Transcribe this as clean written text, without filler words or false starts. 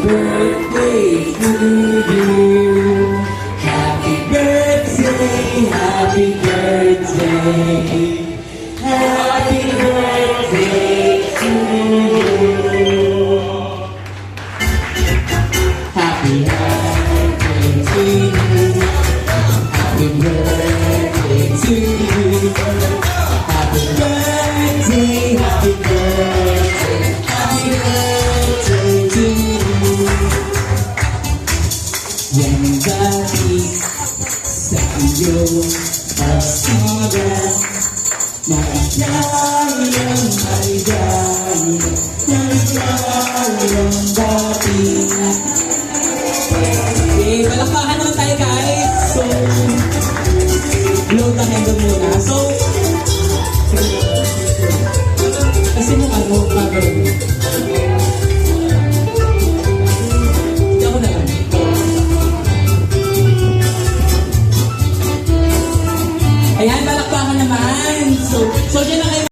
birthday to you. Happy birthday, happy birthday. Happy birthday to you. Happy birthday to you. Happy birthday to you. Happy birthday, happy birthday, happy birthday to you. Yan dati sa iyo pagsigan, maligayang maligayang dati. Okay, palakpakan naman tayo guys. So, blow the candle muna. So, kasi nung ano, cover. Hindi ako na lang. Ayan, palakpakan naman. So